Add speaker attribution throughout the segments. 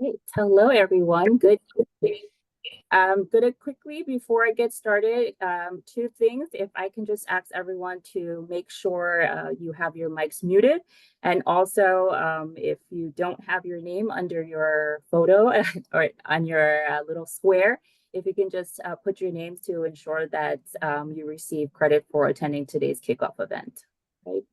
Speaker 1: Great. Hello, everyone. Good evening. Gonna quickly, before I get started, two things. If I can just ask everyone to make sure you have your mics muted. And also, if you don't have your name under your photo or on your little square, if you can just put your names to ensure that you receive credit for attending today's kickoff event. Right?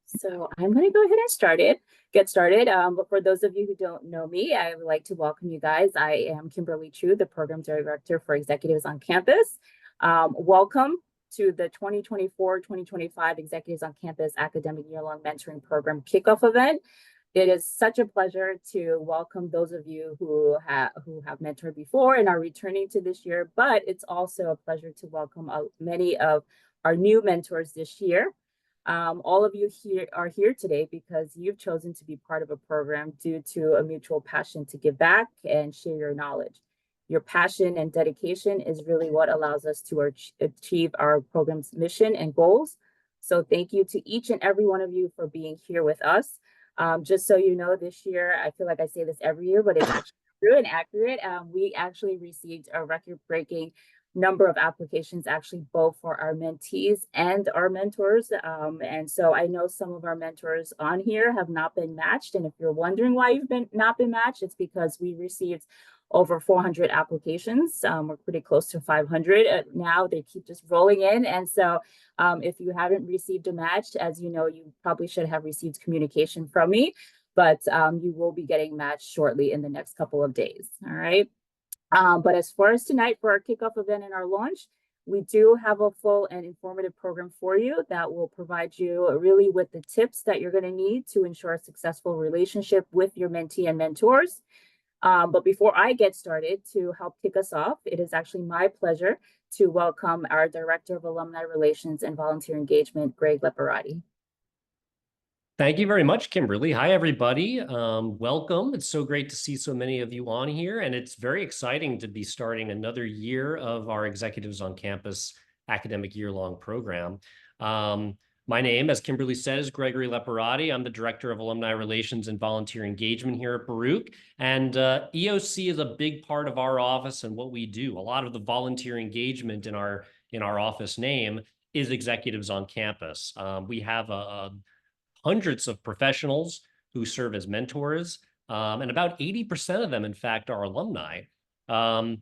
Speaker 1: So I'm going to go ahead and get started. But for those of you who don't know me, I would like to welcome you guys. I am Kimberly Chu, the Program Director for Executives on Campus. Welcome to the 2024-2025 Executives on Campus Academic Year-Long Mentoring Program Kickoff event. It is such a pleasure to welcome those of you who have mentored before and are returning to this year, but it's also a pleasure to welcome many of our new mentors this year. All of you are here today because you've chosen to be part of a program due to a mutual passion to give back and share your knowledge. Your passion and dedication is really what allows us to achieve our program's mission and goals. So thank you to each and every one of you for being here with us. Just so you know, this year, I feel like I say this every year, but it's actually true and accurate. We actually received a record-breaking number of applications, actually both for our mentees and our mentors. And so I know some of our mentors on here have not been matched. And if you're wondering why you've not been matched, it's because we received over 400 applications. We're pretty close to 500 now. They keep just rolling in. And so if you haven't received a match, as you know, you probably should have received communication from me, but you will be getting matched shortly in the next couple of days. All right. But as far as tonight for our kickoff event and our launch, we do have a full and informative program for you that will provide you really with the tips that you're going to need to ensure a successful relationship with your mentee and mentors. But before I get started, to help kick us off, it is actually my pleasure to welcome our Director of Alumni Relations and Volunteer Engagement, Greg Leparati.
Speaker 2: Thank you very much, Kimberly. Hi, everybody. Welcome. It's so great to see so many of you on here, and it's very exciting to be starting another year of our Executives on Campus academic year-long program. My name, as Kimberly said, is Gregory Leparati. I'm the Director of Alumni Relations and Volunteer Engagement here at Baruch, and EOC is a big part of our office and what we do. A lot of the volunteer engagement in our office name is Executives on Campus. We have hundreds of professionals who serve as mentors, and about 80% of them, in fact, are alumni. And,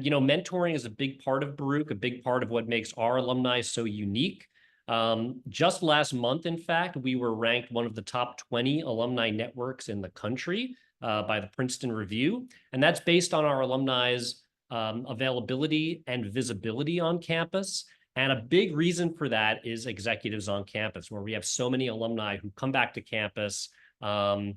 Speaker 2: you know, mentoring is a big part of Baruch, a big part of what makes our alumni so unique. Just last month, in fact, we were ranked one of the top 20 alumni networks in the country by the Princeton Review. And that's based on our alumni's availability and visibility on campus. And a big reason for that is Executives on Campus, where we have so many alumni who come back to campus and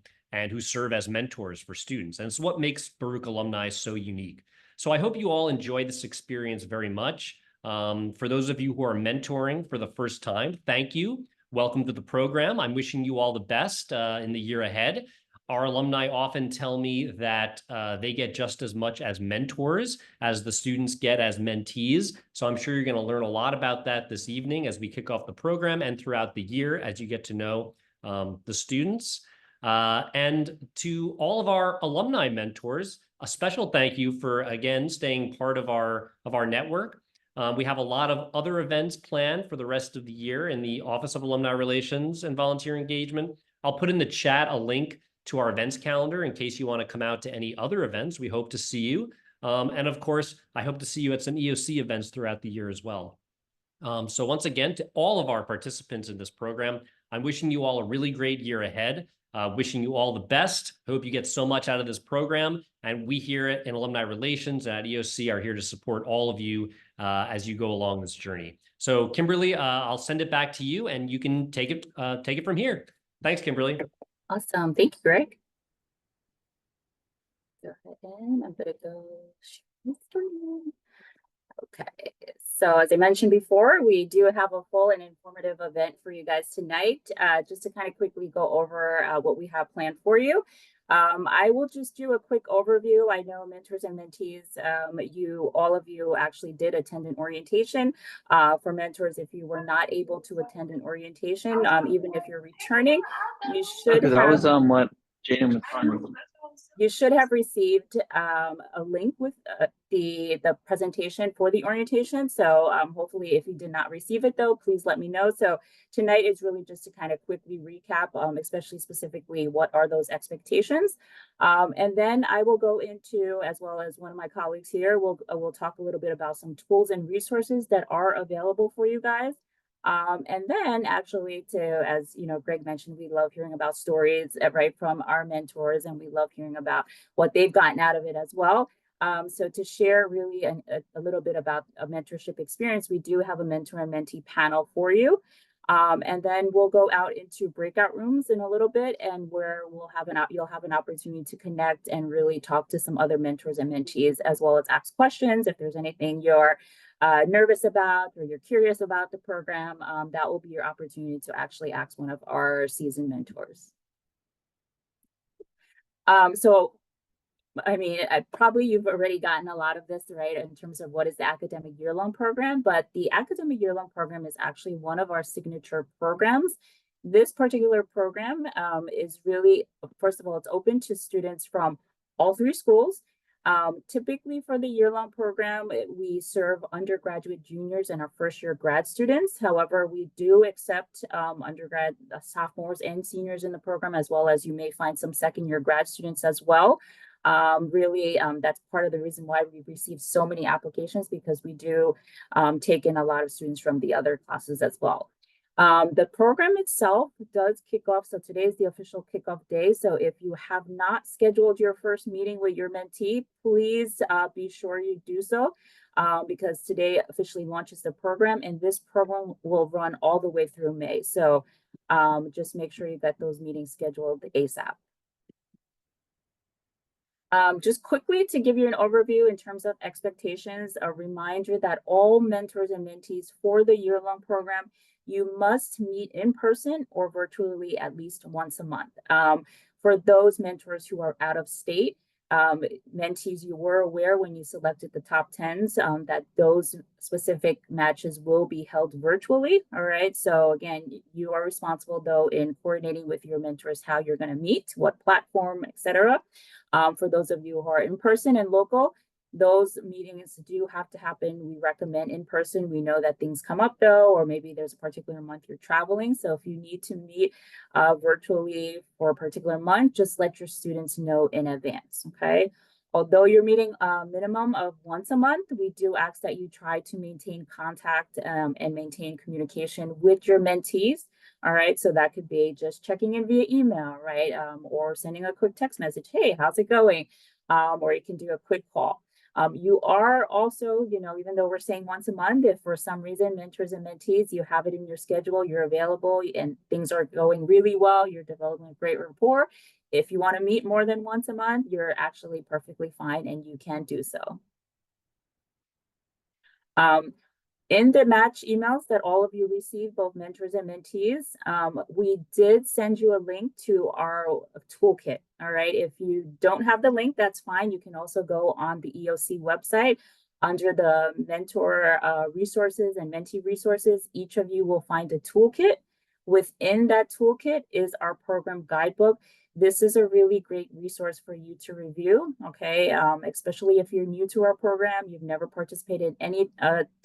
Speaker 2: who serve as mentors for students. And it's what makes Baruch alumni so unique. So I hope you all enjoy this experience very much. For those of you who are mentoring for the first time, thank you. Welcome to the program. I'm wishing you all the best in the year ahead. Our alumni often tell me that they get just as much as mentors as the students get as mentees. So I'm sure you're going to learn a lot about that this evening as we kick off the program and throughout the year as you get to know the students. And to all of our alumni mentors, a special thank you for, again, staying part of our network. We have a lot of other events planned for the rest of the year in the Office of Alumni Relations and Volunteer Engagement. I'll put in the chat a link to our events calendar in case you want to come out to any other events. We hope to see you. And of course, I hope to see you at some EOC events throughout the year as well. So once again, to all of our participants in this program, I'm wishing you all a really great year ahead. Wishing you all the best. Hope you get so much out of this program. And we here in Alumni Relations and at EOC are here to support all of you as you go along this journey. So Kimberly, I'll send it back to you and you can take it from here. Thanks, Kimberly.
Speaker 1: Awesome. Thank you, Greg. Go ahead and I'm going to go share screen. Okay. So as I mentioned before, we do have a full and informative event for you guys tonight. Just to kind of quickly go over what we have planned for you. I will just do a quick overview. I know mentors and mentees, all of you actually did attend an orientation. For mentors, if you were not able to attend an orientation, even if you're returning, you should have.
Speaker 3: That was what
Speaker 1: You should have received a link with the presentation for the orientation. So hopefully if you did not receive it though, please let me know. So tonight is really just to kind of quickly recap, especially specifically what are those expectations. And then I will go into, as well as one of my colleagues here, we'll talk a little bit about some tools and resources that are available for you guys. And then actually as you know, Greg mentioned, we love hearing about stories, right, from our mentors, and we love hearing about what they've gotten out of it as well. So to share really a little bit about a mentorship experience, we do have a mentor and mentee panel for you. And then we'll go out into breakout rooms in a little bit, and where you'll have an opportunity to connect and really talk to some other mentors and mentees, as well as ask questions if there's anything you're nervous about or you're curious about the program. That will be your opportunity to actually ask one of our seasoned mentors. So I mean, probably you've already gotten a lot of this, right, in terms of what is the academic year-long program, but the academic year-long program is actually one of our signature programs. This particular program is really, first of all, it's open to students from all three schools. Typically for the year-long program, we serve undergraduate juniors and our first-year grad students. However, we do accept undergrad sophomores and seniors in the program, as well as you may find some second-year grad students as well. That's part of the reason why we receive so many applications, because we do take in a lot of students from the other classes as well. The program itself does kick off. So today is the official kickoff day. So if you have not scheduled your first meeting with your mentee, please be sure you do so, because today officially launches the program, and this program will run all the way through May. So just make sure you get those meetings scheduled ASAP. Just quickly to give you an overview in terms of expectations, a reminder that all mentors and mentees for the year-long program, you must meet in person or virtually at least once a month. For those mentors who are out of state, mentees, you were aware when you selected the top 10s that those specific matches will be held virtually. All right. So again, you are responsible though in coordinating with your mentors how you're going to meet, what platform, etc. For those of you who are in person and local, those meetings do have to happen. We recommend in person. We know that things come up though, or maybe there's a particular month you're traveling. So if you need to meet virtually for a particular month, just let your students know in advance, okay? Although you're meeting a minimum of once a month, we do ask that you try to maintain contact and maintain communication with your mentees. All right, so that could be just checking in via email, right? Or sending a quick text message, hey, how's it going? Or you can do a quick call. You are also, you know, even though we're saying once a month, if for some reason mentors and mentees, you have it in your schedule, you're available and things are going really well, you're developing a great rapport. If you want to meet more than once a month, you're actually perfectly fine and you can do so. In the match emails that all of you received, both mentors and mentees, we did send you a link to our toolkit. All right. If you don't have the link, that's fine. You can also go on the EOC website under the mentor resources and mentee resources. Each of you will find a toolkit. Within that toolkit is our program guidebook. This is a really great resource for you to review, okay? Especially if you're new to our program, you've never participated in any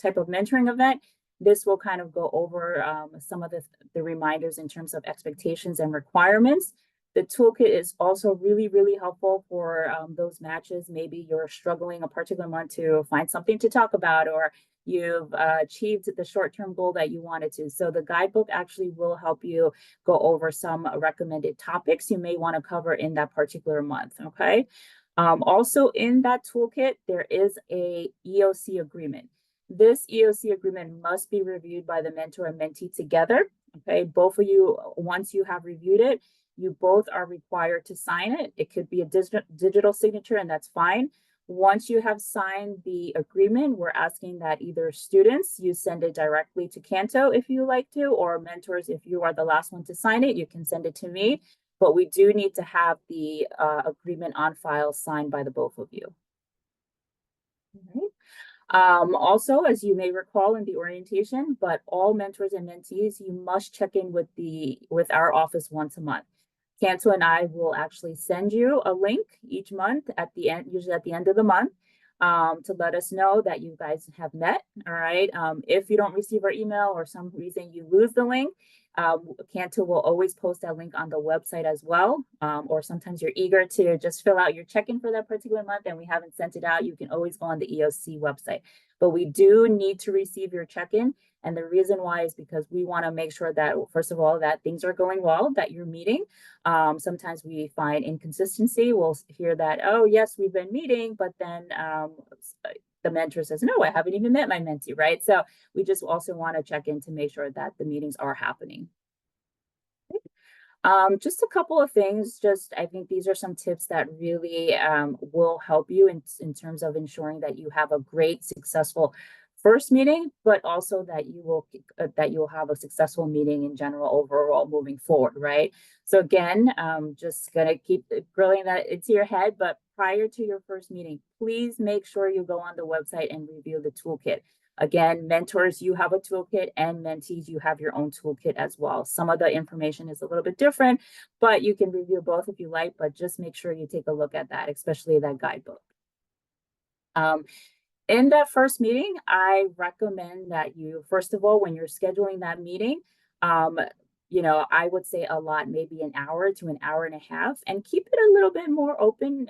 Speaker 1: type of mentoring event. This will kind of go over some of the reminders in terms of expectations and requirements. The toolkit is also really, really helpful for those matches. Maybe you're struggling a particular month to find something to talk about, or you've achieved the short-term goal that you wanted to. So the guidebook actually will help you go over some recommended topics you may want to cover in that particular month, okay? Also in that toolkit, there is a EOC agreement. This EOC agreement must be reviewed by the mentor and mentee together, okay? Both of you, once you have reviewed it, you both are required to sign it. It could be a digital signature, and that's fine. Once you have signed the agreement, we're asking that either students, you send it directly to Canto if you like to, or mentors, if you are the last one to sign it, you can send it to me. But we do need to have the agreement on file signed by the both of you. Also, as you may recall in the orientation, but all mentors and mentees, you must check in with our office once a month. Canto and I will actually send you a link each month at the end, usually at the end of the month, to let us know that you guys have met. All right. If you don't receive our email or some reason you lose the link, Canto will always post that link on the website as well. Or sometimes you're eager to just fill out your check-in for that particular month and we haven't sent it out. You can always go on the EOC website. But we do need to receive your check-in. And the reason why is because we want to make sure that, first of all, that things are going well, that you're meeting. Sometimes we find inconsistency. We'll hear that, oh, yes, we've been meeting, but then the mentor says, no, I haven't even met my mentee, right? So we just also want to check in to make sure that the meetings are happening. Just a couple of things, I think these are some tips that really will help you in terms of ensuring that you have a great, successful first meeting, but also that you will have a successful meeting in general overall moving forward, right? So again, just gonna keep grilling that into your head, but prior to your first meeting, please make sure you go on the website and review the toolkit. Again, mentors, you have a toolkit, and mentees, you have your own toolkit as well. Some of the information is a little bit different, but you can review both if you like, but just make sure you take a look at that, especially that guidebook. In that first meeting, I recommend that you, first of all, when you're scheduling that meeting, I would say a lot, maybe an hour to an hour and a half, and keep it a little bit more open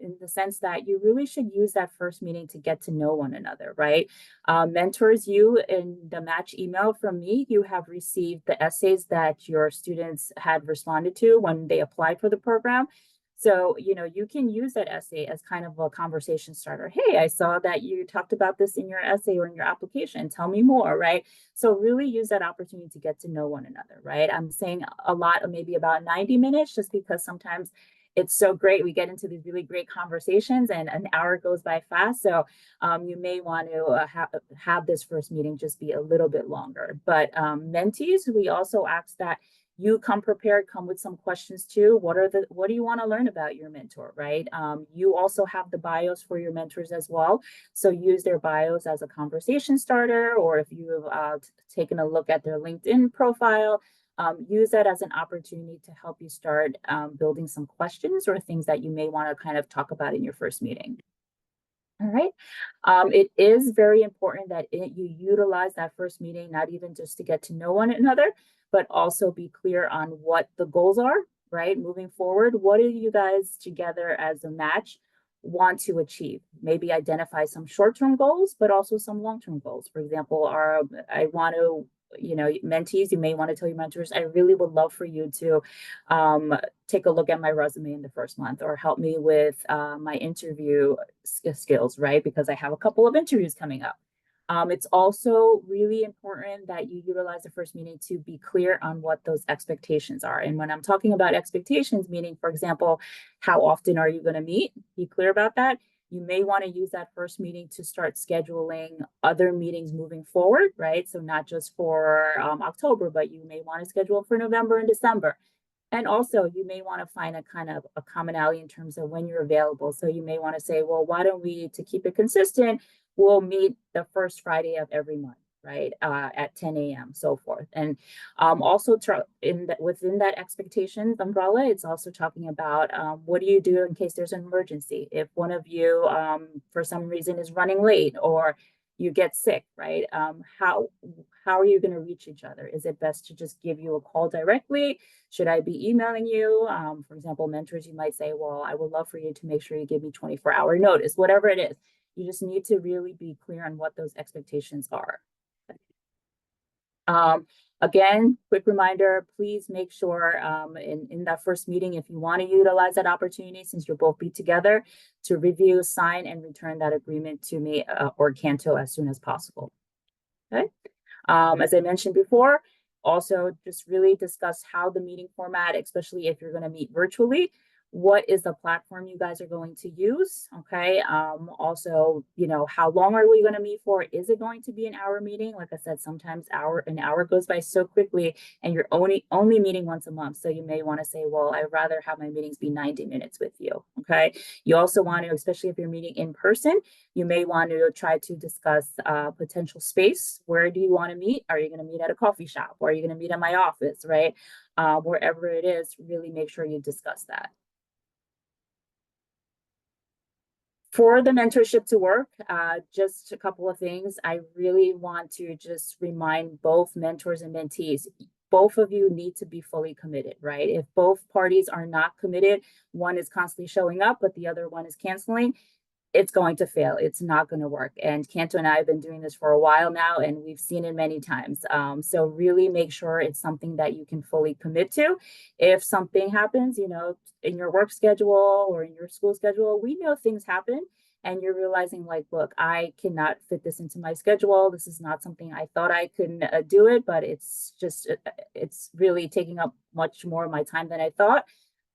Speaker 1: in the sense that you really should use that first meeting to get to know one another, right? Mentors, you in the match email from me, you have received the essays that your students had responded to when they applied for the program. So, you can use that essay as kind of a conversation starter. Hey, I saw that you talked about this in your essay or in your application. Tell me more, right? So really use that opportunity to get to know one another, right? I'm saying a lot, maybe about 90 minutes, just because sometimes it's so great. We get into these really great conversations and an hour goes by fast. So you may want to have this first meeting just be a little bit longer. But mentees, we also ask that you come prepared, come with some questions too. What do you want to learn about your mentor, right? You also have the bios for your mentors as well. So use their bios as a conversation starter, or if you've taken a look at their LinkedIn profile, use that as an opportunity to help you start building some questions or things that you may want to kind of talk about in your first meeting. All right. It is very important that you utilize that first meeting, not even just to get to know one another, but also be clear on what the goals are, right? Moving forward, what do you guys together as a match want to achieve? Maybe identify some short-term goals, but also some long-term goals. For example, I want to, mentees, you may want to tell your mentors, I really would love for you to take a look at my resume in the first month, or help me with my interview skills, right? Because I have a couple of interviews coming up. It's also really important that you utilize the first meeting to be clear on what those expectations are. And when I'm talking about expectations, meaning, for example, how often are you going to meet? Be clear about that. You may want to use that first meeting to start scheduling other meetings moving forward, right? So not just for October, but you may want to schedule for November and December. And also, you may want to find a kind of a commonality in terms of when you're available. So you may want to say, well, why don't we, to keep it consistent, we'll meet the first Friday of every month, right, at 10 a.m., so forth. And also within that expectations umbrella, it's also talking about what do you do in case there's an emergency? If one of you, for some reason, is running late, or you get sick, right? How are you going to reach each other? Is it best to just give you a call directly? Should I be emailing you? For example, mentors, you might say, well, I would love for you to make sure you give me 24-hour notice, whatever it is. You just need to really be clear on what those expectations are. Again, quick reminder, please make sure in that first meeting, if you want to utilize that opportunity, since you'll both be together, to review, sign, and return that agreement to me or Canto as soon as possible. Okay. As I mentioned before, also just really discuss how the meeting format, especially if you're going to meet virtually, what is the platform you guys are going to use? Okay. Also, how long are we going to meet for? Is it going to be an hour meeting? Like I said, sometimes an hour goes by so quickly, and you're only meeting once a month. So you may want to say, well, I'd rather have my meetings be 90 minutes with you. Okay. You also want to, especially if you're meeting in person, you may want to try to discuss potential space. Where do you want to meet? Are you going to meet at a coffee shop? Or are you going to meet at my office, right? wherever it is, really make sure you discuss that. For the mentorship to work, just a couple of things. I really want to just remind both mentors and mentees, both of you need to be fully committed, right? If both parties are not committed, one is constantly showing up, but the other one is canceling, it's going to fail. It's not going to work. And Canto and I have been doing this for a while now, and we've seen it many times. So really make sure it's something that you can fully commit to. If something happens, you know, in your work schedule or in your school schedule, we know things happen. And you're realizing, like, look, I cannot fit this into my schedule. This is not something I thought I couldn't do it, but it's just, it's really taking up much more of my time than I thought.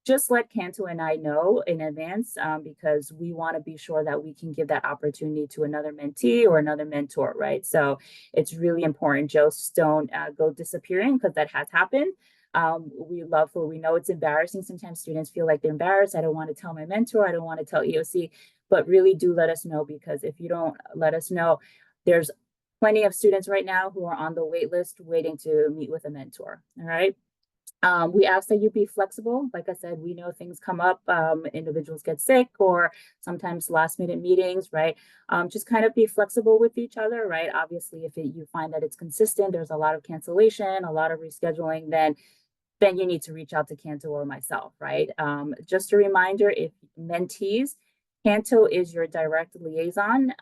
Speaker 1: Just let Canto and I know in advance, because we want to be sure that we can give that opportunity to another mentee or another mentor, right? So it's really important. Just don't go disappearing, because that has happened. We know it's embarrassing. Sometimes students feel like they're embarrassed. I don't want to tell my mentor. I don't want to tell EOC, but really do let us know, because if you don't let us know, there's plenty of students right now who are on the wait list waiting to meet with a mentor, all right? We ask that you be flexible. Like I said, we know things come up, individuals get sick, or sometimes last minute meetings, right? Just kind of be flexible with each other, right? Obviously, if you find that it's consistent, there's a lot of cancellation, a lot of rescheduling, then you need to reach out to Canto or myself, right? Just a reminder, if mentees, Canto is your direct liaison.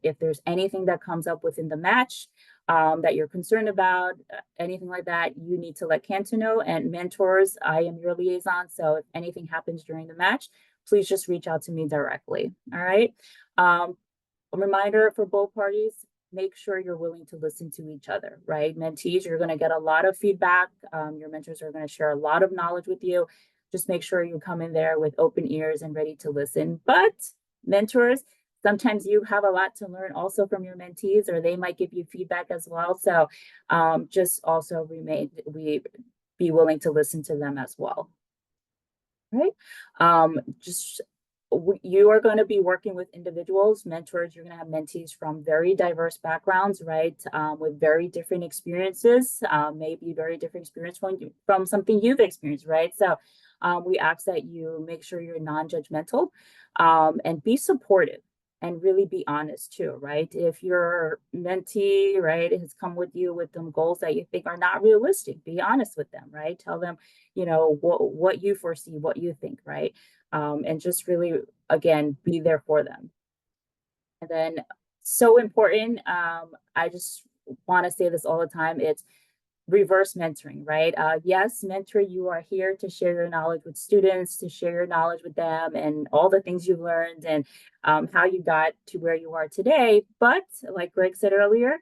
Speaker 1: If there's anything that comes up within the match, that you're concerned about, anything like that, you need to let Canto know. And mentors, I am your liaison. So if anything happens during the match, please just reach out to me directly. All right. A reminder for both parties, make sure you're willing to listen to each other, right? Mentees, you're going to get a lot of feedback. Your mentors are going to share a lot of knowledge with you. Just make sure you come in there with open ears and ready to listen. But mentors, sometimes you have a lot to learn also from your mentees, or they might give you feedback as well. So just also be willing to listen to them as well. Right? You are going to be working with individuals, mentors. You're going to have mentees from very diverse backgrounds, right? With very different experiences, maybe very different experience from something you've experienced, right? So we ask that you make sure you're non-judgmental, and be supportive, and really be honest too, right? If your mentee, right, has come with you with some goals that you think are not realistic, be honest with them, right? Tell them, you know, what you foresee, what you think, right? And just really, again, be there for them. And then, so important, I just want to say this all the time, it's reverse mentoring, right? Yes, mentor, you are here to share your knowledge with students, to share your knowledge with them and all the things you've learned, and how you got to where you are today. But like Greg said earlier,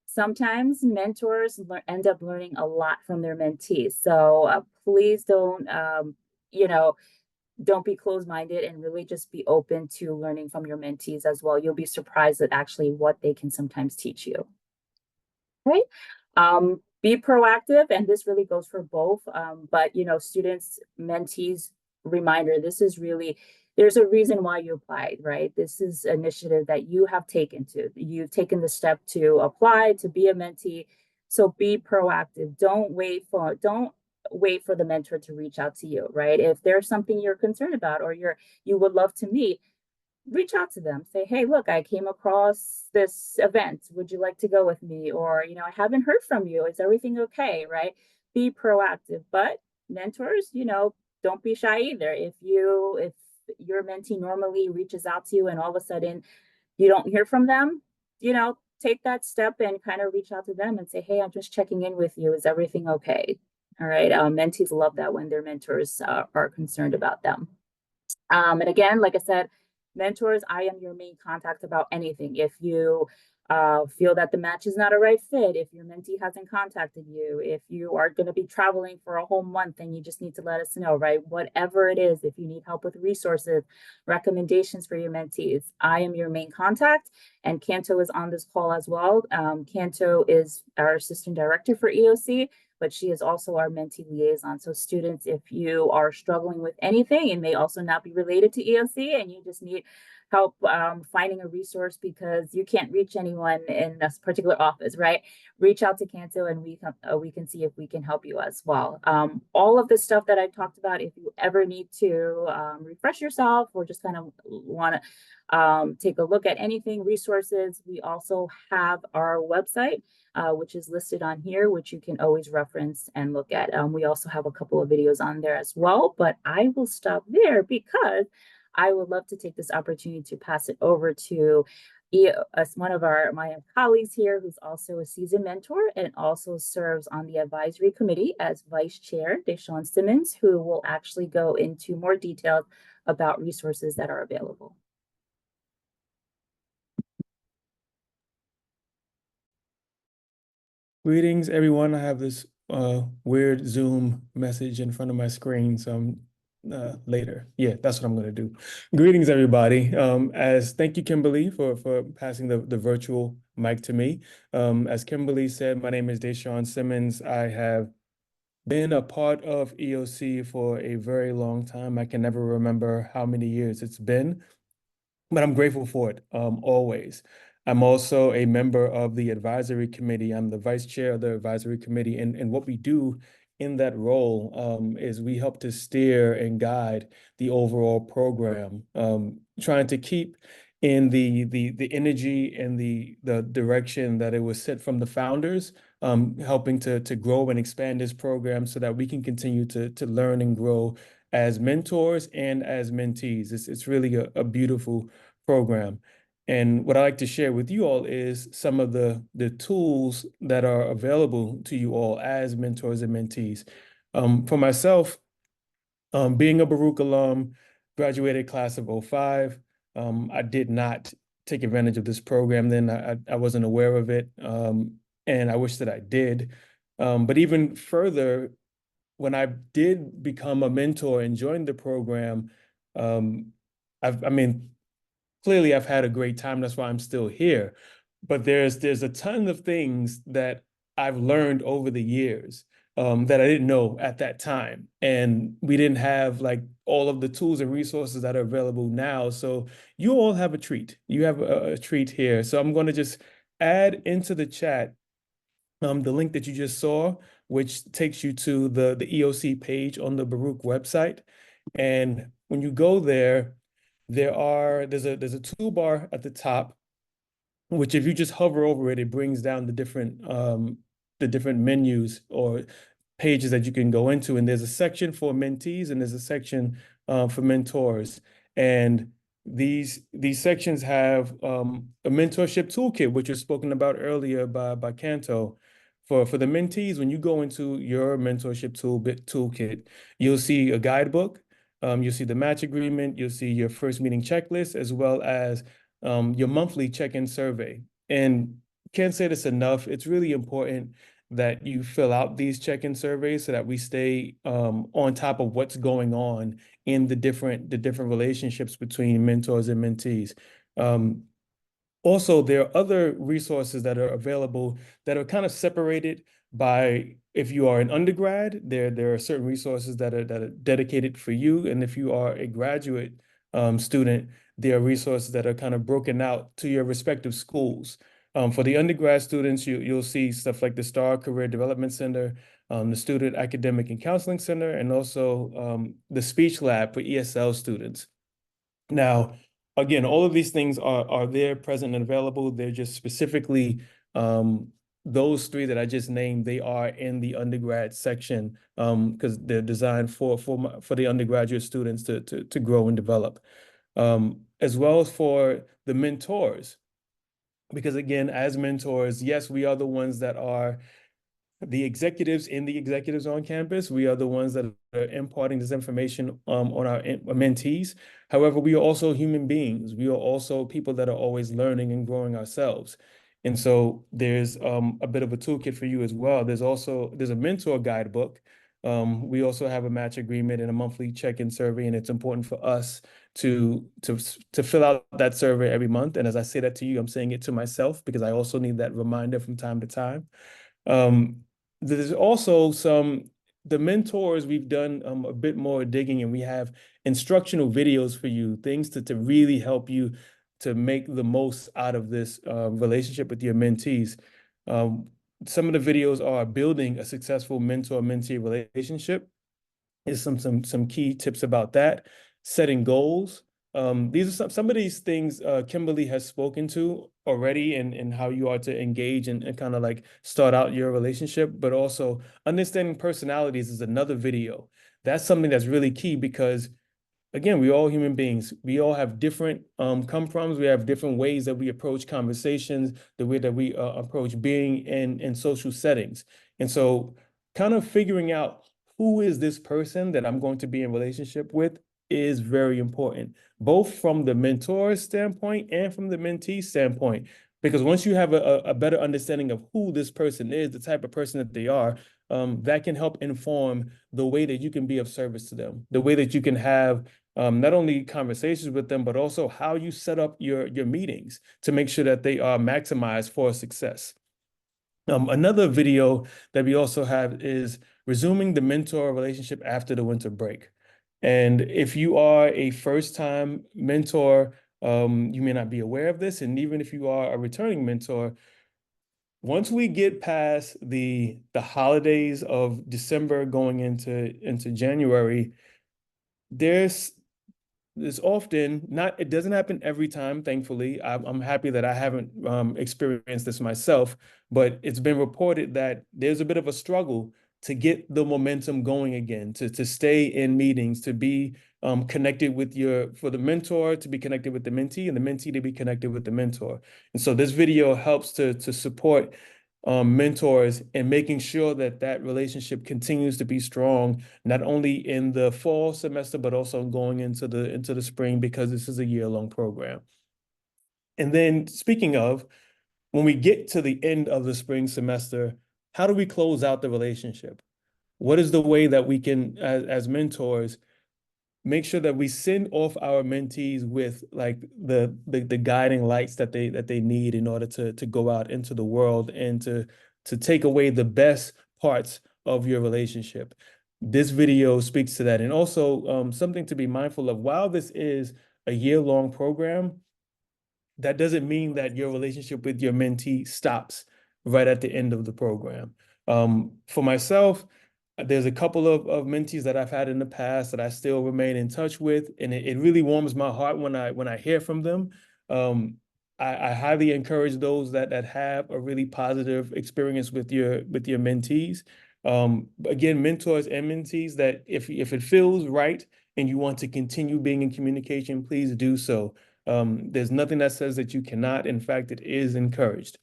Speaker 1: sometimes mentors end up learning a lot from their mentees. So please don't, you know, don't be closed-minded, and really just be open to learning from your mentees as well. You'll be surprised at actually what they can sometimes teach you. Right? Be proactive, and this really goes for both. But you know, students, mentees, reminder, this is really, there's a reason why you applied, right? This is an initiative that you have you've taken the step to apply to be a mentee. So be proactive. Don't wait for the mentor to reach out to you, right? If there's something you're concerned about, or you would love to meet, reach out to them. Say, hey, look, I came across this event. Would you like to go with me? Or, you know, I haven't heard from you. Is everything okay? Right? Be proactive. But mentors, you know, don't be shy either. If your mentee normally reaches out to you and all of a sudden you don't hear from them, you know, take that step and kind of reach out to them and say, hey, I'm just checking in with you. Is everything okay? All right. Mentees love that when their mentors are concerned about them. And again, like I said, mentors, I am your main contact about anything. If you feel that the match is not a right fit, if your mentee hasn't contacted you, if you are going to be traveling for a whole month and you just need to let us know, right? Whatever it is, if you need help with resources, recommendations for your mentees, I am your main contact. And Canto is on this call as well. Canto is our assistant director for EOC. but she is also our mentee liaison. So students, if you are struggling with anything, it may also not be related to EOC and you just need help finding a resource because you can't reach anyone in this particular office, right? Reach out to Canto and we can see if we can help you as well. All of the stuff that I talked about, if you ever need to refresh yourself or just kind of want to take a look at anything, resources, we also have our website, which is listed on here, which you can always reference and look at. We also have a couple of videos on there as well, but I will stop there because I would love to take this opportunity to pass it over to one of my colleagues here, who's also a seasoned mentor and also serves on the advisory committee as vice chair, Deshawn Simmons, who will actually go into more details about resources that are available.
Speaker 3: Greetings, everyone. I have this weird Zoom message in front of my screen, so I'm later. Yeah, that's what I'm going to do. Greetings, everybody. As thank you, Kimberly, for passing the virtual mic to me. As Kimberly said, my name is Deshawn Simmons. I have been a part of EOC for a very long time. I can never remember how many years it's been, but I'm grateful for it always. I'm also a member of the advisory committee. I'm the vice chair of the advisory committee. And what we do in that role is we help to steer and guide the overall program, trying to keep in the energy and the direction that it was set from the founders, helping to grow and expand this program so that we can continue to learn and grow as mentors and as mentees. It's really a beautiful program. And what I like to share with you all is some of the tools that are available to you all as mentors and mentees. For myself, being a Baruch alum, graduated class of '05, I did not take advantage of this program then. I wasn't aware of it, and I wish that I did. But even further, when I did become a mentor and join the program, I mean, clearly I've had a great time. That's why I'm still here. But there's a ton of things that I've learned over the years that I didn't know at that time. And we didn't have like all of the tools and resources that are available now. So you all have a treat. You have a treat here. So I'm going to just add into the chat the link that you just saw, which takes you to the EOC page on the Baruch website. And when you go there, there's a toolbar at the top, which if you just hover over it, it brings down the different menus or pages that you can go into. And there's a section for mentees and there's a section for mentors. And these sections have a mentorship toolkit, which was spoken about earlier by Canto. For the mentees, when you go into your mentorship toolkit, you'll see a guidebook, you'll see the match agreement, you'll see your first meeting checklist, as well as your monthly check-in survey. And can't say this enough, it's really important that you fill out these check-in surveys so that we stay on top of what's going on in the different relationships between mentors and mentees. Also, there are other resources that are available that are kind of separated by, if you are an undergrad, there are certain resources that are dedicated for you. And if you are a graduate student, there are resources that are kind of broken out to your respective schools. For the undergrad students, you'll see stuff like the STAR Career Development Center, the Student Academic and Counseling Center, and also the Speech Lab for ESL students. Now, again, all of these things are there, present and available. They're just specifically those three that I just named. They are in the undergrad section because they're designed for the undergraduate students to grow and develop, as well as for the mentors. Because again, as mentors, yes, we are the ones that are the executives in the executives on campus. We are the ones that are imparting this information on our mentees. However, we are also human beings. We are also people that are always learning and growing ourselves. And so there's a bit of a toolkit for you as well. There's a mentor guidebook. We also have a match agreement and a monthly check-in survey, and it's important for us to fill out that survey every month. And as I say that to you, I'm saying it to myself because I also need that reminder from time to time. there's also the mentors, we've done a bit more digging, and we have instructional videos for you, things to really help you to make the most out of this relationship with your mentees. Um, some of the videos are building a successful mentor-mentee relationship. Is some key tips about that. Setting goals. These are some of these things Kimberly has spoken to already, and how you are to engage and kind of like start out your relationship, but also understanding personalities is another video. That's something that's really key because again, we're all human beings. We all have different come froms. We have different ways that we approach conversations, the way that we approach being in social settings. And so kind of figuring out who is this person that I'm going to be in relationship with is very important, both from the mentor standpoint and from the mentee standpoint. Because once you have a better understanding of who this person is, the type of person that they are, that can help inform the way that you can be of service to them, the way that you can have not only conversations with them, but also how you set up your meetings to make sure that they are maximized for success. Another video that we also have is resuming the mentor relationship after the winter break. And if you are a first-time mentor, you may not be aware of this. And even if you are a returning mentor, once we get past the holidays of December going into January, there's often not, it doesn't happen every time, thankfully. I'm happy that I haven't experienced this myself, but it's been reported that there's a bit of a struggle to get the momentum going again, to stay in meetings, to be connected with for the mentor to be connected with the mentee, and the mentee to be connected with the mentor. And so this video helps to support mentors and making sure that that relationship continues to be strong, not only in the fall semester, but also going into the spring, because this is a year-long program. And then speaking of, when we get to the end of the spring semester, how do we close out the relationship? What is the way that we can, as mentors, make sure that we send off our mentees with like the guiding lights that they need in order to go out into the world and to take away the best parts of your relationship. This video speaks to that. And also something to be mindful of, while this is a year-long program, that doesn't mean that your relationship with your mentee stops right at the end of the program. For myself, there's a couple of mentees that I've had in the past that I still remain in touch with, and it really warms my heart when I hear from them. I highly encourage those that have a really positive experience with your mentees. Again, mentors and mentees, that if it feels right and you want to continue being in communication, please do so. There's nothing that says that you cannot. In fact, it is encouraged.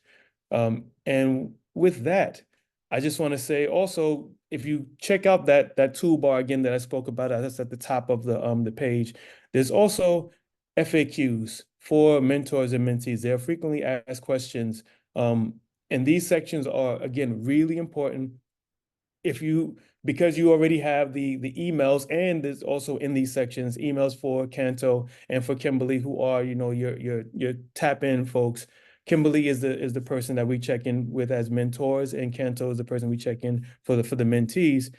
Speaker 3: And with that, I just want to say also, if you check out that toolbar again that I spoke about, that's at the top of the page, there's also FAQs for mentors and mentees. They're frequently asked questions. And these sections are, again, really important. Because you already have the emails, and there's also in these sections emails for Canto and for Kimberly, who are your tap in folks. Kimberly is the person that we check in with as mentors, and Canto is the person we check in for the mentees.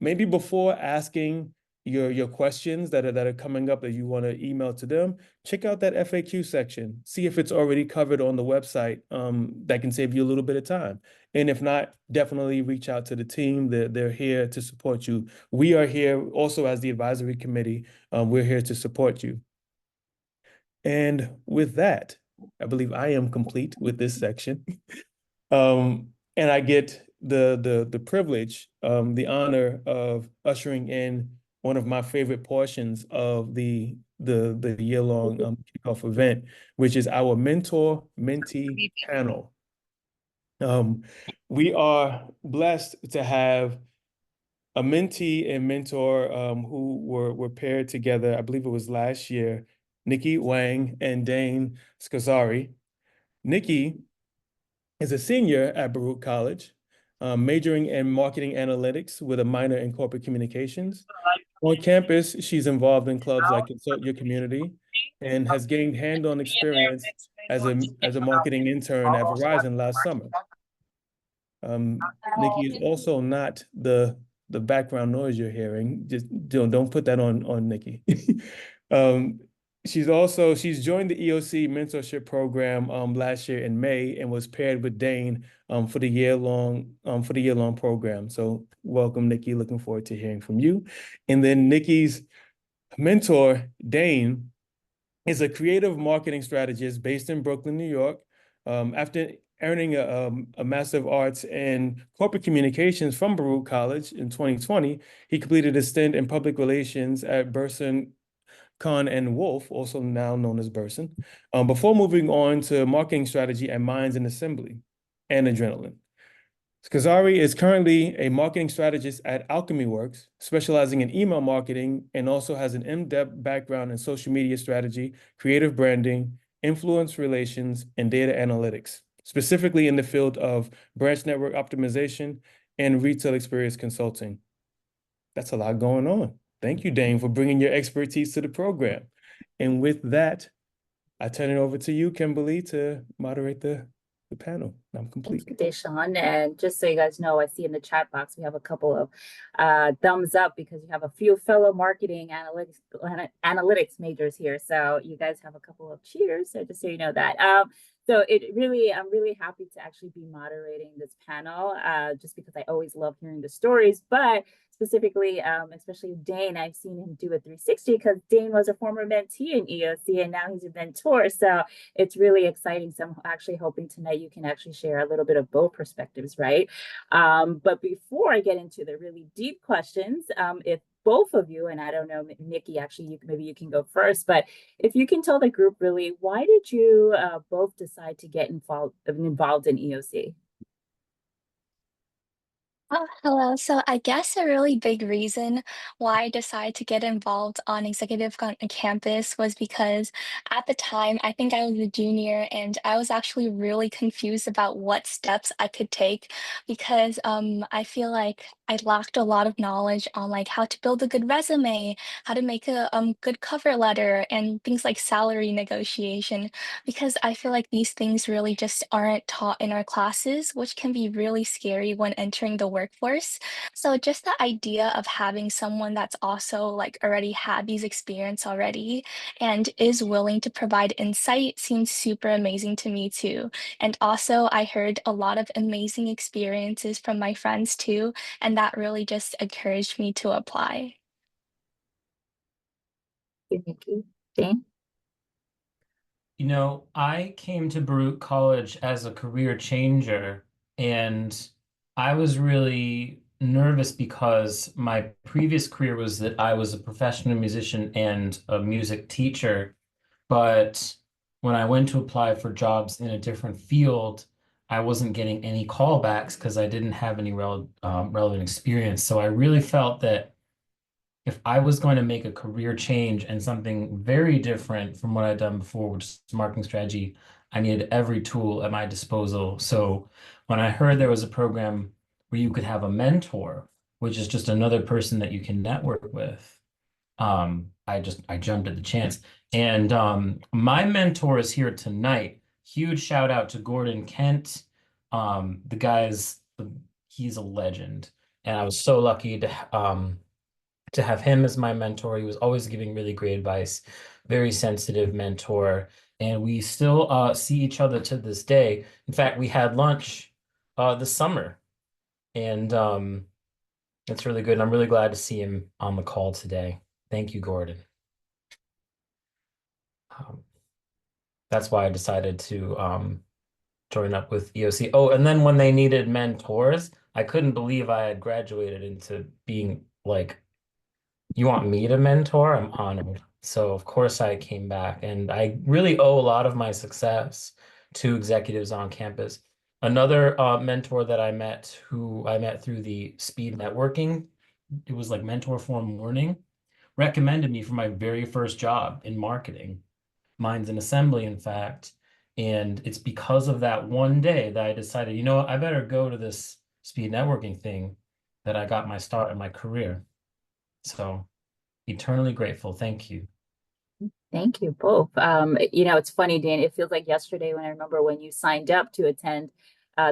Speaker 3: Maybe before asking your questions that are coming up that you want to email to them, check out that FAQ section. See if it's already covered on the website. That can save you a little bit of time. And if not, definitely reach out to the team. They're here to support you. We are here also as the advisory committee. We're here to support you. And with that, I believe I am complete with this section. And I get the privilege, the honor of ushering in one of my favorite portions of the year-long kickoff event, which is our mentor-mentee panel. We are blessed to have a mentee and mentor who were paired together. I believe it was last year, Nikki Wang and Dane Scazzari. Nikki is a senior at Baruch College, majoring in marketing analytics with a minor in corporate communications. On campus, she's involved in clubs like Consult Your Community and has gained hands-on experience as a marketing intern at Verizon last summer. Nikki is also not the background noise you're hearing. Just don't put that on Nikki. Um, she's joined the EOC mentorship program last year in May and was paired with Dane for the year-long program. So welcome, Nikki. Looking forward to hearing from you. And then Nikki's mentor, Dane, is a creative marketing strategist based in Brooklyn, New York. After earning a Master of Arts in Corporate Communications from Baruch College in 2020, he completed a stint in public relations at Burson, Kahn and Wolf, also now known as Burson, before moving on to marketing strategy at Minds and Assembly and Adrenaline. Skazari is currently a marketing strategist at Alchemy Works, specializing in email marketing, and also has an in-depth background in social media strategy, creative branding, influence relations, and data analytics, specifically in the field of branch network optimization and retail experience consulting. That's a lot going on. Thank you, Dane, for bringing your expertise to the program. And with that, I turn it over to you, Kimberly, to moderate the panel. I'm complete.
Speaker 1: Thank you, Deshaun. And just so you guys know, I see in the chat box, we have a couple of thumbs up because you have a few fellow marketing analytics majors here. So you guys have a couple of cheers. So just so you know that. So I'm really happy to actually be moderating this panel, just because I always love hearing the stories, but specifically, especially Dane, I've seen him do a 360 because Dane was a former mentee in EOC and now he's a mentor. So it's really exciting. So I'm actually hoping tonight you can actually share a little bit of both perspectives, right? But before I get into the really deep questions, if both of you, and I don't know, Nikki, actually, maybe you can go first, but if you can tell the group really, why did you both decide to get involved in EOC?
Speaker 4: Oh, hello. So I guess a really big reason why I decided to get involved on Executive on Campus was because at the time, I think I was a junior and I was actually really confused about what steps I could take because I feel like I lacked a lot of knowledge on like how to build a good resume, how to make a good cover letter, and things like salary negotiation, because I feel like these things really just aren't taught in our classes, which can be really scary when entering the workforce. So just the idea of having someone that's also like already had these experience already and is willing to provide insight seems super amazing to me too. And also I heard a lot of amazing experiences from my friends too, and that really just encouraged me to apply.
Speaker 1: Thank you, Nikki. Dane?
Speaker 5: You know, I came to Baruch College as a career changer, and I was really nervous because my previous career was that I was a professional musician and a music teacher. But when I went to apply for jobs in a different field, I wasn't getting any callbacks because I didn't have any relevant experience. So I really felt that if I was going to make a career change and something very different from what I'd done before, which is marketing strategy, I needed every tool at my disposal. So when I heard there was a program where you could have a mentor, which is just another person that you can network with, I jumped at the chance. And my mentor is here tonight. Huge shout out to Gordon Kent. The guy's he's a legend, and I was so lucky to have him as my mentor. He was always giving really great advice, very sensitive mentor, and we still see each other to this day. In fact, we had lunch this summer, and it's really good. And I'm really glad to see him on the call today. Thank you, Gordon. That's why I decided to join up with EOC. Oh, and then when they needed mentors, I couldn't believe I had graduated into being like, you want me to mentor? I'm honored. So of course I came back, and I really owe a lot of my success to executives on campus. Another mentor that I met, who I met through the speed networking, it was like mentor forum learning, recommended me for my very first job in marketing, Minds and Assembly, in fact. And it's because of that one day that I decided, you know what, I better go to this speed networking thing, that I got my start in my career. So eternally grateful. Thank you.
Speaker 1: Thank you both. You know, it's funny, Dan, it feels like yesterday when I remember when you signed up to attend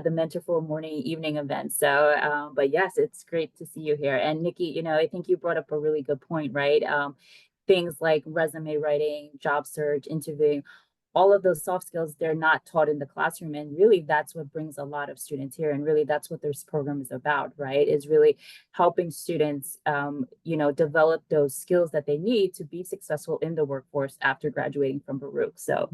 Speaker 1: the Mentor for Morning Evening event. So, but yes, it's great to see you here. And Nikki, you know, I think you brought up a really good point, right? Things like resume writing, job search, interviewing, all of those soft skills, they're not taught in the classroom. And really, that's what brings a lot of students here. And really, that's what this program is about, right? Is really helping students, you know, develop those skills that they need to be successful in the workforce after graduating from Baruch. So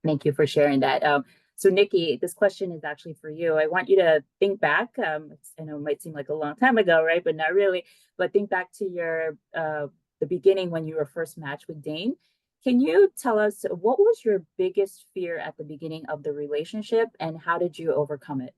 Speaker 1: thank you for sharing that. So Nikki, this question is actually for you. I want you to think back. I know it might seem like a long time ago, right? But not really. But think back to your the beginning when you were first matched with Dane. Can you tell us what was your biggest fear at the beginning of the relationship and how did you overcome it?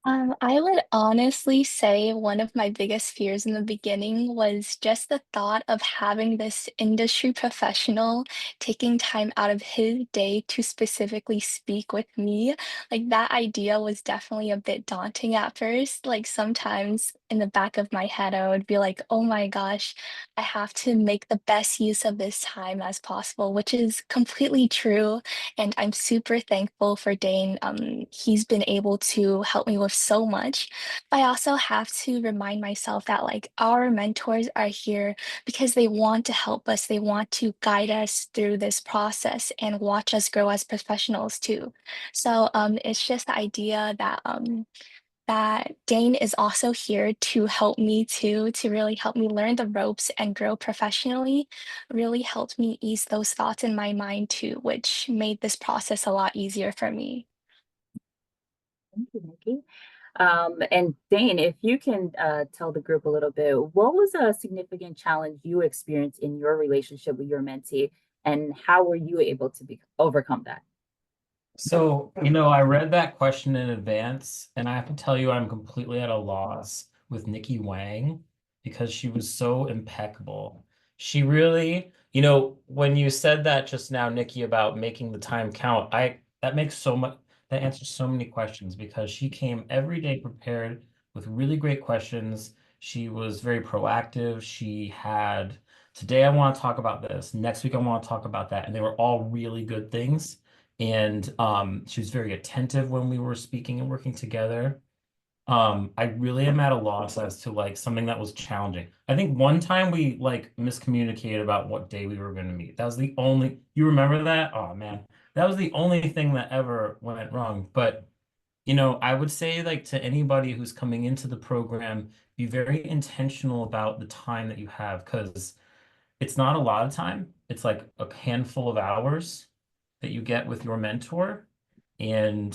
Speaker 4: I would honestly say one of my biggest fears in the beginning was just the thought of having this industry professional taking time out of his day to specifically speak with me. Like that idea was definitely a bit daunting at first. Like sometimes in the back of my head, I would be like, oh my gosh, I have to make the best use of this time as possible, which is completely true. And I'm super thankful for Dane. He's been able to help me with so much. But I also have to remind myself that like our mentors are here because they want to help us. They want to guide us through this process and watch us grow as professionals too. So it's just the idea that that Dane is also here to help me too, to really help me learn the ropes and grow professionally, really helped me ease those thoughts in my mind too, which made this process a lot easier for me.
Speaker 1: Thank you, Nikki. And Dane, if you can tell the group a little bit, what was a significant challenge you experienced in your relationship with your mentee, and how were you able to overcome that?
Speaker 5: So, you know, I read that question in advance, and I have to tell you, I'm completely at a loss with Nikki Wang because she was so impeccable. She really, you know, when you said that just now, Nikki, about making the time count, that makes so much, that answers so many questions because she came every day prepared with really great questions. She was very proactive. She had, today I want to talk about this, next week I want to talk about that, and they were all really good things. And she was very attentive when we were speaking and working together. I really am at a loss as to like something that was challenging. I think one time we like miscommunicated about what day we were going to meet. That was the only, you remember that? Oh man, that was the only thing that ever went wrong. But you know, I would say like to anybody who's coming into the program, be very intentional about the time that you have because it's not a lot of time. It's like a handful of hours that you get with your mentor. And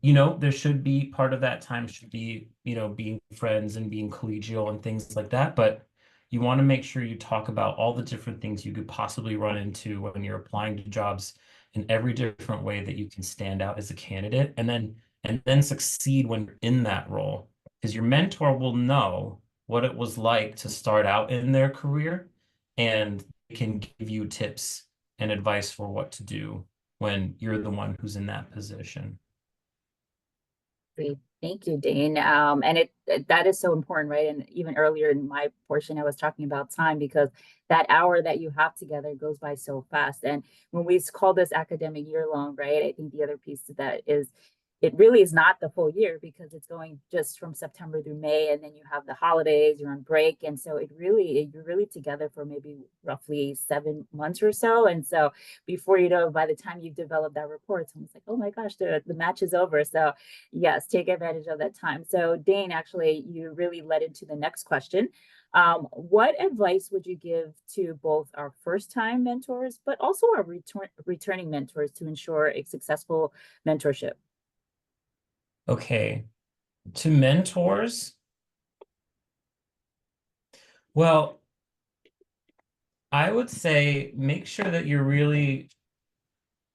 Speaker 5: you know, there should be part of that time should be, you know, being friends and being collegial and things like that. But you want to make sure you talk about all the different things you could possibly run into when you're applying to jobs in every different way that you can stand out as a candidate and then succeed when you're in that role. Because your mentor will know what it was like to start out in their career and can give you tips and advice for what to do when you're the one who's in that position.
Speaker 1: Great. Thank you, Dane. And that is so important, right? And even earlier in my portion, I was talking about time because that hour that you have together goes by so fast. And when we call this academic year long, right? I think the other piece to that is it really is not the full year because it's going just from September through May, and then you have the holidays, you're on break. And so you're really together for maybe roughly 7 months or so. And so before you know, by the time you've developed that report, it's almost like, oh my gosh, the match is over. So yes, take advantage of that time. So Dane, actually, you really led into the next question. What advice would you give to both our first-time mentors, but also our returning mentors to ensure a successful mentorship?
Speaker 5: Okay, to mentors, well, I would say make sure that you're really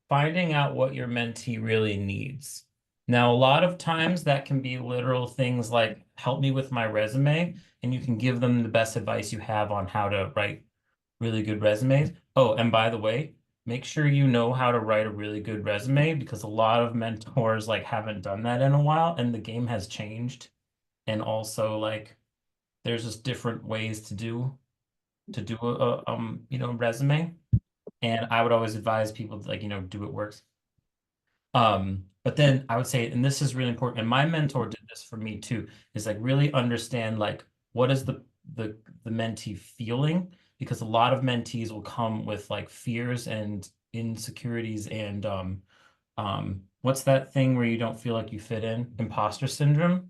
Speaker 5: finding out what your mentee really needs. Now, a lot of times that can be literal things like help me with my resume, and you can give them the best advice you have on how to write really good resumes. Oh, and by the way, make sure you know how to write a really good resume because a lot of mentors like haven't done that in a while and the game has changed. And also like there's just different ways to do a you know, resume. And I would always advise people to, like, you know, do what works. But then I would say, and this is really important, and my mentor did this for me too, is like really understand like what is the mentee feeling? Because a lot of mentees will come with like fears and insecurities and what's that thing where you don't feel like you fit in? Imposter syndrome.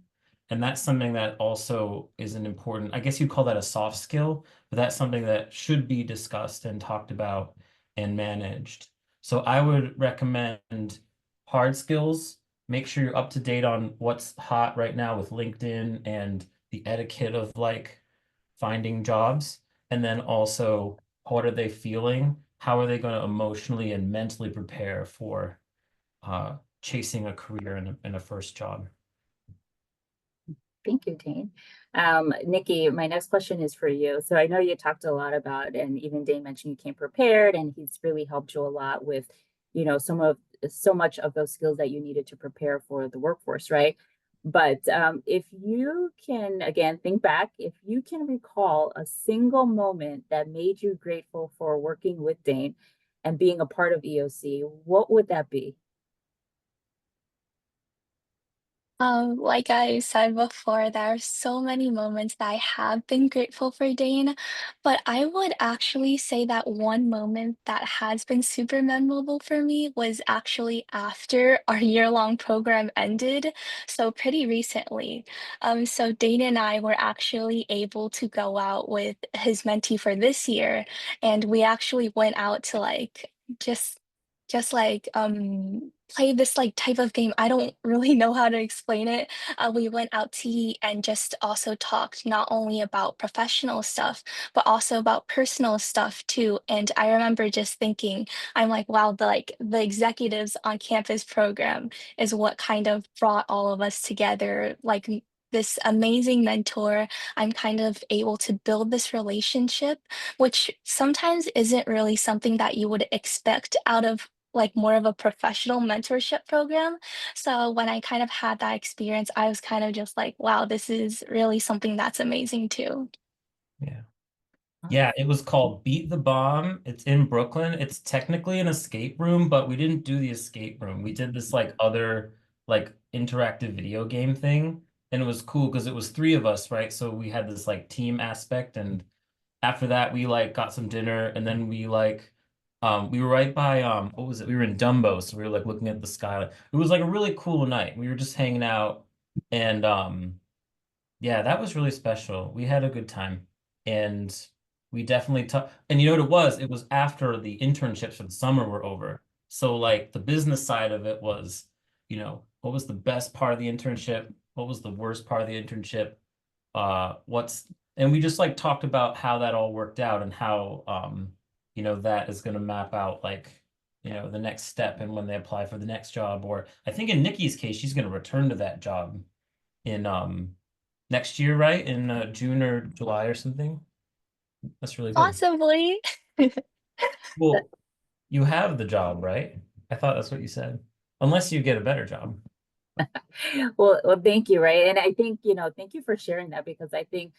Speaker 5: And that's something that also is an important, I guess you call that a soft skill, but that's something that should be discussed and talked about and managed. So I would recommend hard skills. Make sure you're up to date on what's hot right now with LinkedIn and the etiquette of like finding jobs. And then also, what are they feeling? How are they going to emotionally and mentally prepare for chasing a career in a first job?
Speaker 1: Thank you, Dane. Nikki, my next question is for you. So I know you talked a lot about, and even Dane mentioned you came prepared, and he's really helped you a lot with, so much of those skills that you needed to prepare for the workforce, right? But if you can, again, think back, if you can recall a single moment that made you grateful for working with Dane and being a part of EOC, what would that be?
Speaker 4: Like I said before, there are so many moments that I have been grateful for Dane, but I would actually say that one moment that has been super memorable for me was actually after our year-long program ended, so pretty recently. So Dane and I were actually able to go out with his mentee for this year, and we actually went out to like just just play this like type of game. I don't really know how to explain it. We went out to eat and just also talked not only about professional stuff, but also about personal stuff too. And I remember just thinking, I'm like, wow, the executives on campus program is what kind of brought all of us together. This amazing mentor, I'm kind of able to build this relationship, which sometimes isn't really something that you would expect out of like more of a professional mentorship program. So when I kind of had that experience, I was kind of just like, wow, this is really something that's amazing too.
Speaker 5: Yeah. Yeah, it was called Beat the Bomb. It's in Brooklyn. It's technically an escape room, but we didn't do the escape room. We did this like other like interactive video game thing. And it was cool because it was three of us, right? So we had this like team aspect. And after that, we like got some dinner and then we were right by what was it? We were in Dumbo, so we were like looking at the sky. It was like a really cool night. We were just hanging out and yeah, that was really special. We had a good time. And we definitely talked. And you know what it was? It was after the internships for the summer were over. So like the business side of it was, what was the best part of the internship? What was the worst part of the internship? What's and we just like talked about how that all worked out and how that is going to map out like the next step and when they apply for the next job. Or I think in Nikki's case, she's going to return to that job in next year, right? In June or July or something. That's really good.
Speaker 4: Possibly.
Speaker 5: Well, you have the job, right? I thought that's what you said. Unless you get a better job.
Speaker 1: Well, thank you, right? And I think, thank you for sharing that because I think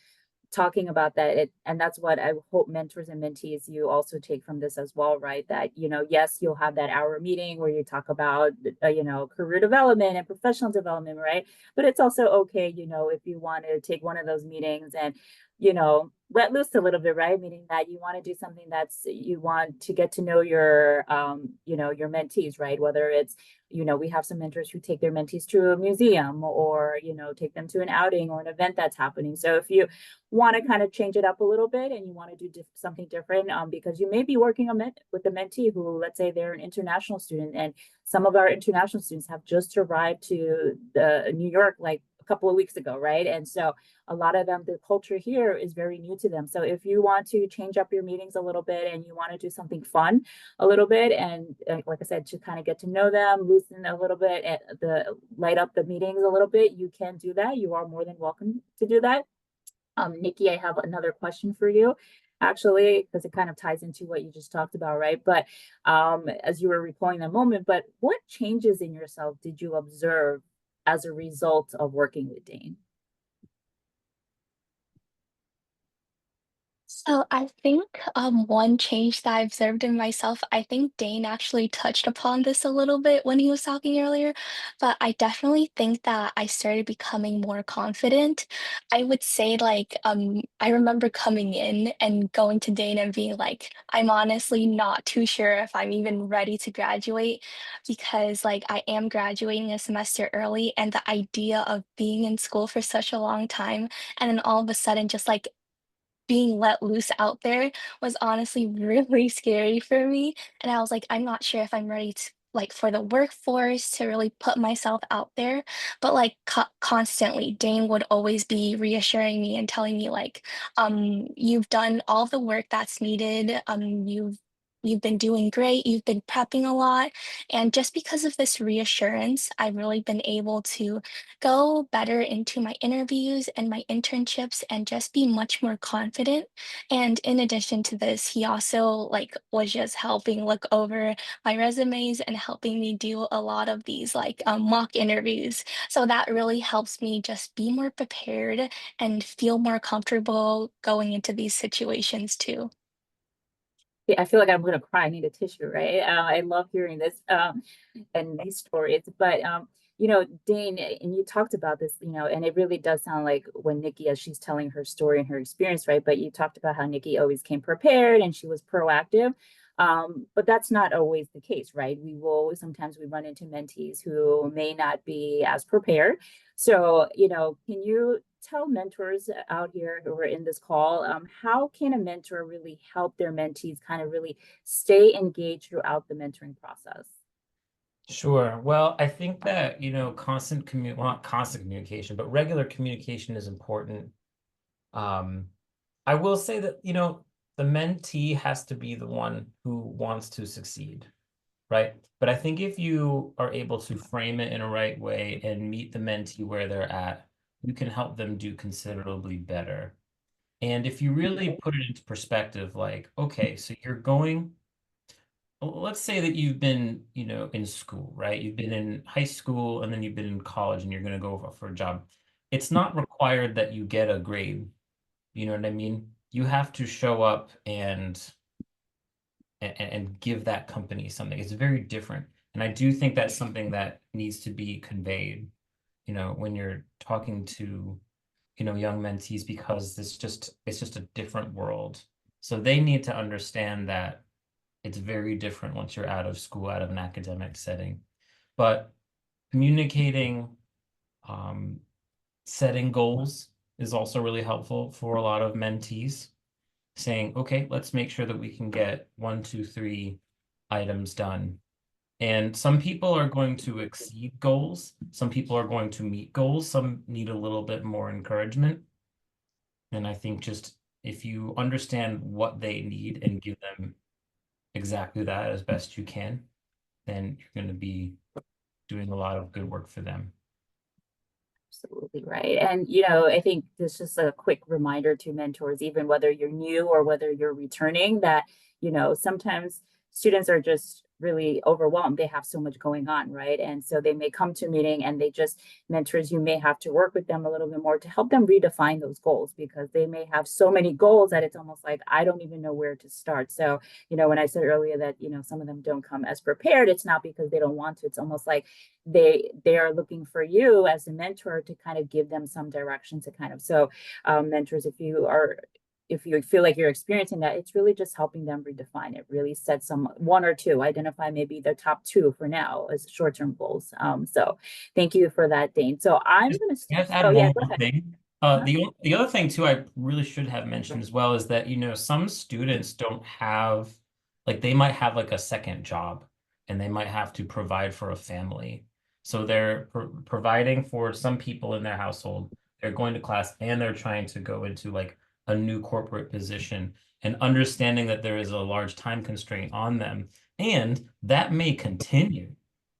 Speaker 1: talking about that and that's what I hope mentors and mentees you also take from this as well, right? That, yes, you'll have that hour meeting where you talk about, career development and professional development, right? But it's also okay, if you want to take one of those meetings and, let loose a little bit, right? Meaning that you want to do something you want to get to know your, your mentees, right? Whether it's, we have some mentors who take their mentees to a museum or, take them to an outing or an event that's happening. So if you want to kind of change it up a little bit and you want to do something different, because you may be working with a mentee who, let's say they're an international student, and some of our international students have just arrived to New York like a couple of weeks ago, right? And so a lot of them, the culture here is very new to them. So if you want to change up your meetings a little bit and you want to do something fun a little bit, and like I said, to kind of get to know them, loosen a little bit, and light up the meetings a little bit, you can do that. You are more than welcome to do that. Nikki, I have another question for you, actually, because it kind of ties into what you just talked about, right? But as you were recalling that moment, but what changes in yourself did you observe as a result of working with Dane?
Speaker 4: So I think one change that I observed in myself, I think Dane actually touched upon this a little bit when he was talking earlier, but I definitely think that I started becoming more confident. I would say like I remember coming in and going to Dane and being like, I'm honestly not too sure if I'm even ready to graduate because like I am graduating a semester early and the idea of being in school for such a long time and then all of a sudden just like being let loose out there was honestly really scary for me, and I was like, "I'm not sure if I'm ready to like, for the workforce to really put myself out there," but, like, constantly, Dane would always be reassuring me and telling me, like, "You've done all the work that's needed, you've been doing great, you've been prepping a lot," and just because of this reassurance, I've really been able to go better into my interviews and my internships and just be much more confident. And in addition to this, he also like was just helping look over my resumes and helping me do a lot of these like mock interviews. So that really helps me just be more prepared and feel more comfortable going into these situations too.
Speaker 1: Yeah, I feel like I'm gonna cry. I need a tissue, right? I love hearing this and these stories. But Dane, and you talked about this, and it really does sound like when Nikki, as she's telling her story and her experience, right? But you talked about how Nikki always came prepared and she was proactive. But that's not always the case, right? Sometimes we run into mentees who may not be as prepared. So, can you tell mentors out here who are in this call, how can a mentor really help their mentees kind of really stay engaged throughout the mentoring process?
Speaker 5: Sure. Well, I think that, well, not constant communication, but regular communication is important. Um, I will say that, the mentee has to be the one who wants to succeed, right? But I think if you are able to frame it in a right way and meet the mentee where they're at, you can help them do considerably better. And if you really put it into perspective, like, okay, so you're going, let's say that you've been, in school, right? You've been in high school and then you've been in college and you're going to go for a job. It's not required that you get a grade. You know what I mean? You have to show up and give that company something. It's very different. And I do think that's something that needs to be conveyed, when you're talking to, young mentees because it's just a different world. So they need to understand that it's very different once you're out of school, out of an academic setting. But communicating, um, setting goals is also really helpful for a lot of mentees. Saying, okay, let's make sure that we can get 1, 2, 3 items done. And some people are going to exceed goals. Some people are going to meet goals. Some need a little bit more encouragement. And I think just if you understand what they need and give them exactly that as best you can, then you're going to be doing a lot of good work for them.
Speaker 1: Absolutely right. And, I think this is just a quick reminder to mentors, even whether you're new or whether you're returning, that, sometimes students are just really overwhelmed. They have so much going on, right? And so they may come to a meeting and mentors, you may have to work with them a little bit more to help them redefine those goals because they may have so many goals that it's almost like, I don't even know where to start. So, when I said earlier that, some of them don't come as prepared, it's not because they don't want to. It's almost like they are looking for you as a mentor to kind of give them some direction to kind of mentors, if you feel like you're experiencing that, it's really just helping them redefine it, really set some one or two, identify maybe the top two for now as short-term goals. So thank you for that, Dane. So I'm
Speaker 5: Just,
Speaker 1: going to
Speaker 5: I have
Speaker 1: start.
Speaker 5: to add
Speaker 1: Oh yeah,
Speaker 5: one
Speaker 1: go
Speaker 5: more
Speaker 1: ahead.
Speaker 5: thing.
Speaker 1: Uh-huh.
Speaker 5: The other thing too, I really should have mentioned as well is that, some students don't have, like they might have like a second job and they might have to provide for a family. So they're providing for some people in their household. They're going to class and they're trying to go into like a new corporate position and understanding that there is a large time constraint on them. And that may continue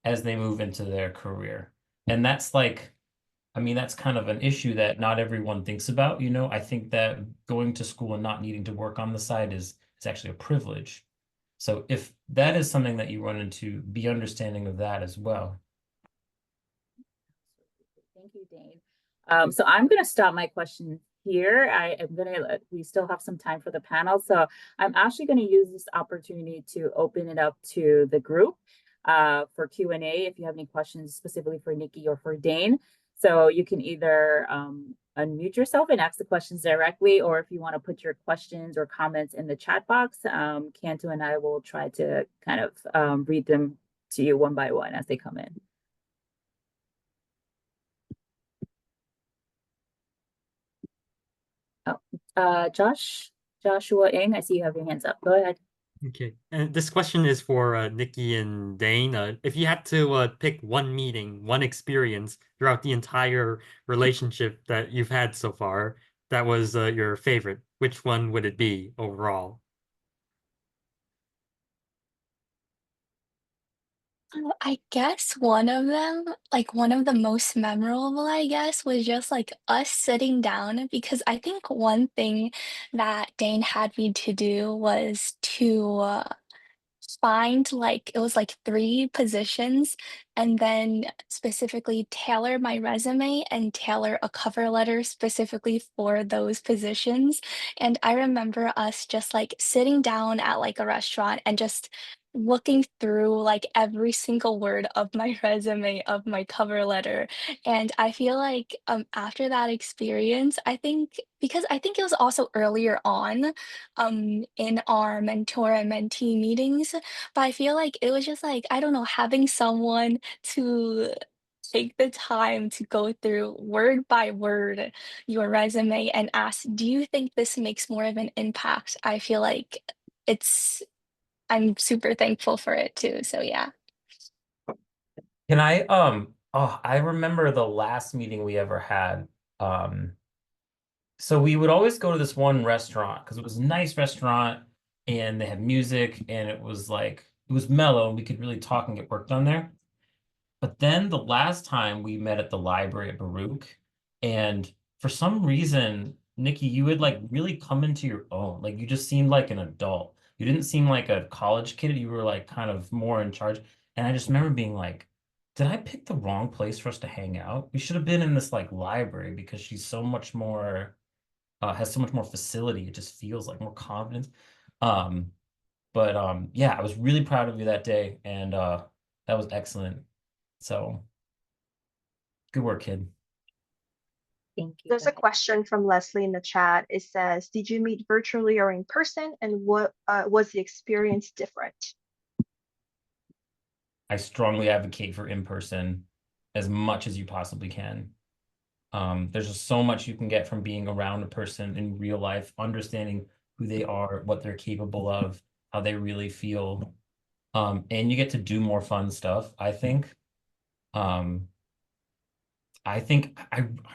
Speaker 5: as they move into their career. And that's like, I mean, that's kind of an issue that not everyone thinks about, I think that going to school and not needing to work on the side is actually a privilege. So if that is something that you run into, be understanding of that as well.
Speaker 1: Thank you, Dane. So I'm going to stop my question here. We still have some time for the panel. So I'm actually gonna use this opportunity to open it up to the group for Q&A if you have any questions specifically for Nikki or for Dane. So you can either unmute yourself and ask the questions directly, or if you want to put your questions or comments in the chat box, Cantu and I will try to kind of read them to you one by one as they come in. Joshua Ng, I see you have your hands up. Go ahead.
Speaker 6: Okay, and this question is for Nikki and Dane. If you had to pick one meeting, one experience throughout the entire relationship that you've had so far, that was your favorite, which one would it be overall?
Speaker 4: I guess one of them, like one of the most memorable, I guess, was just like us sitting down because I think one thing that Dane had me to do was to find like it was like 3 positions and then specifically tailor my resume and tailor a cover letter specifically for those positions. And I remember us just like sitting down at like a restaurant and just looking through like every single word of my resume of my cover letter. And I feel like after that experience, I think because I think it was also earlier on in our mentor and mentee meetings, but I feel like it was just like, I don't know, having someone to take the time to go through word by word your resume and ask, do you think this makes more of an impact? I feel like it's, I'm super thankful for it too. So yeah.
Speaker 5: Can I oh, I remember the last meeting we ever had. So we would always go to this one restaurant because it was a nice restaurant and they had music and it was like it was mellow and we could really talk and get work done there. But then the last time we met at the library at Baruch, and for some reason, Nikki, you had like really come into your own. Like you just seemed like an adult. You didn't seem like a college kid. You were like kind of more in charge. And I just remember being like, did I pick the wrong place for us to hang out? We should have been in this like library because she's so much more has so much more facility. It just feels like more confidence. Um, but yeah, I was really proud of you that day, and that was excellent. So good work, kid.
Speaker 1: Thank you.
Speaker 7: There's a question from Leslie in the chat. It says, did you meet virtually or in person? And what was the experience different?
Speaker 5: I strongly advocate for in-person as much as you possibly can. There's just so much you can get from being around a person in real life, understanding who they are, what they're capable of, how they really feel. And you get to do more fun stuff, I think. I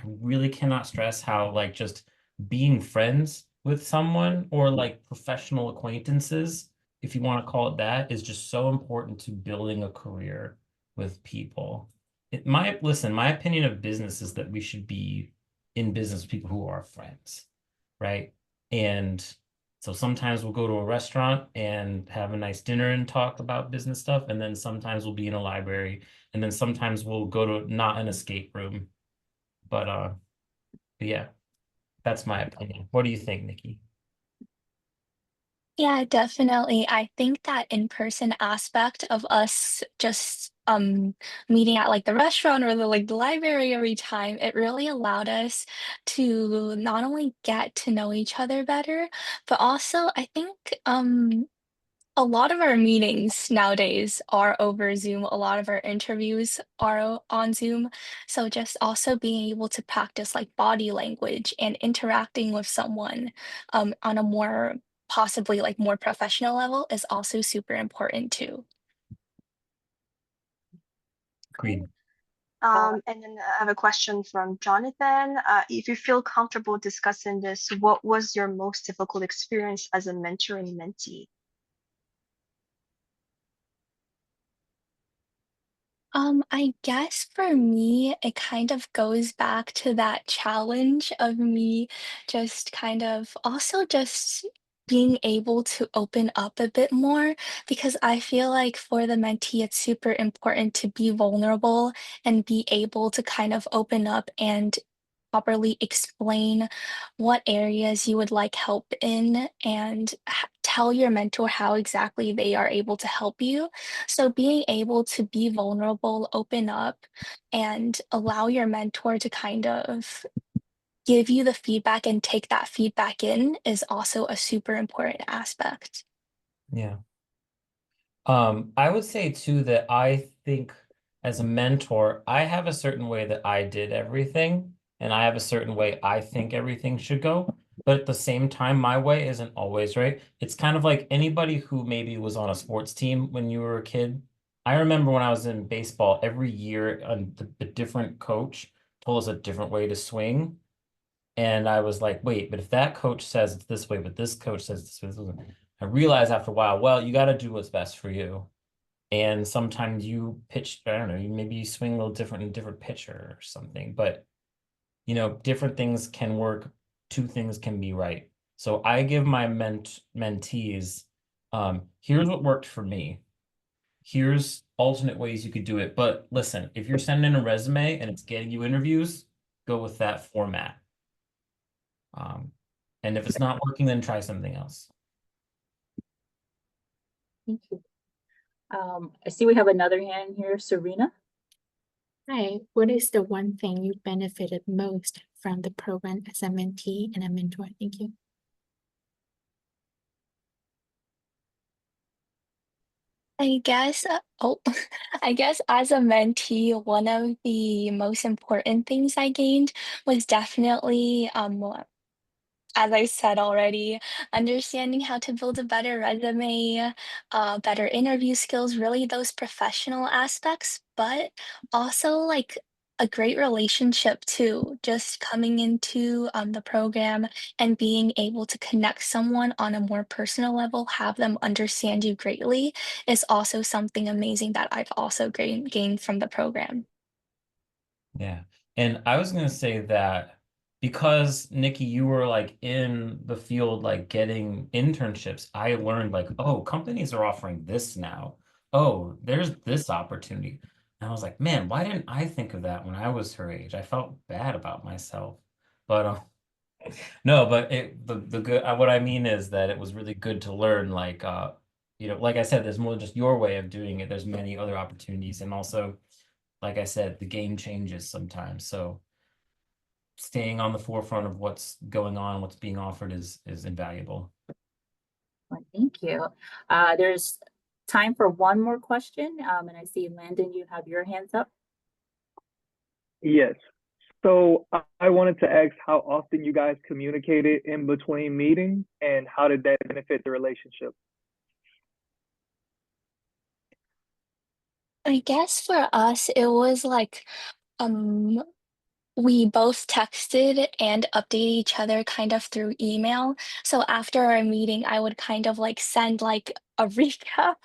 Speaker 5: really cannot stress how like just being friends with someone or like professional acquaintances, if you want to call it that, is just so important to building a career with people. My opinion of business is that we should be in business with people who are friends, right? And so sometimes we'll go to a restaurant and have a nice dinner and talk about business stuff, and then sometimes we'll be in a library, and then sometimes we'll go to not an escape room. But yeah, that's my opinion. What do you think, Nikki?
Speaker 4: Yeah, definitely. I think that in-person aspect of us just meeting at like the restaurant or the library every time, it really allowed us to not only get to know each other better, but also I think a lot of our meetings nowadays are over Zoom. A lot of our interviews are on Zoom. So just also being able to practice like body language and interacting with someone on a more possibly like more professional level is also super important too.
Speaker 5: Agreed.
Speaker 7: And then I have a question from Jonathan. If you feel comfortable discussing this, what was your most difficult experience as a mentor and mentee?
Speaker 4: I guess for me, it kind of goes back to that challenge of me just kind of also just being able to open up a bit more because I feel like for the mentee, it's super important to be vulnerable and be able to kind of open up and properly explain what areas you would like help in and tell your mentor how exactly they are able to help you. So being able to be vulnerable, open up, and allow your mentor to kind of give you the feedback and take that feedback in is also a super important aspect.
Speaker 5: Yeah. I would say too that I think as a mentor, I have a certain way that I did everything, and I have a certain way I think everything should go. But at the same time, my way isn't always right. It's kind of like anybody who maybe was on a sports team when you were a kid. I remember when I was in baseball, every year the different coach told us a different way to swing. And I was like, wait, but if that coach says it's this way, but this coach says this way, I realized after a while, well, you got to do what's best for you. And sometimes you pitch, I don't know, maybe you swing a little different in a different pitcher or something, but different things can work. Two things can be right. So I give my mentees, here's what worked for me. Here's alternate ways you could do it. But listen, if you're sending a resume and it's getting you interviews, go with that format. And if it's not working, then try something else.
Speaker 1: Thank you. I see we have another hand here, Serena.
Speaker 8: Hi, what is the one thing you benefited most from the program as a mentee and a mentor? Thank you.
Speaker 4: I guess, I guess as a mentee, one of the most important things I gained was definitely, as I said already, understanding how to build a better resume, better interview skills, really those professional aspects, but also like a great relationship too. Just coming into the program and being able to connect someone on a more personal level, have them understand you greatly, is also something amazing that I've also gained from the program.
Speaker 5: Yeah. And I was going to say that because Nikki, you were like in the field, like getting internships, I learned like, oh, companies are offering this now. Oh, there's this opportunity. And I was like, man, why didn't I think of that when I was her age? I felt bad about myself. But no, but the good what I mean is that it was really good to learn like like I said, there's more than just your way of doing it. There's many other opportunities, and also like I said, the game changes sometimes. So staying on the forefront of what's going on, what's being offered is invaluable.
Speaker 1: Well, thank you. There's time for one more question. And I see Landon, you have your hands up.
Speaker 9: Yes. So I wanted to ask how often you guys communicated in between meetings and how did that benefit the relationship?
Speaker 4: I guess for us, it was like, um, we both texted and updated each other kind of through email. So after our meeting, I would kind of like send like a recap,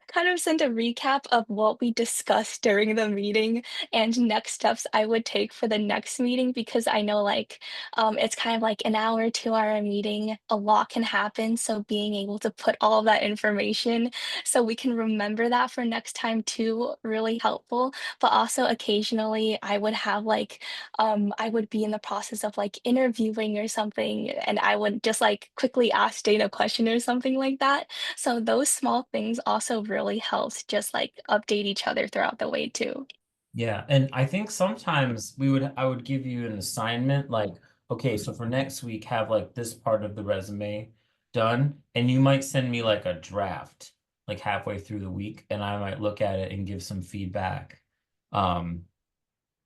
Speaker 4: kind of send a recap of what we discussed during the meeting and next steps I would take for the next meeting because I know like it's kind of like an hour, 2 hour meeting. A lot can happen. So being able to put all of that information so we can remember that for next time too, really helpful. But also occasionally I would have like I would be in the process of like interviewing or something, and I would just like quickly ask Dana a question or something like that. So those small things also really helps just like update each other throughout the way too.
Speaker 5: Yeah, and I think sometimes I would give you an assignment like, okay, so for next week, have like this part of the resume done, and you might send me like a draft like halfway through the week, and I might look at it and give some feedback. Um,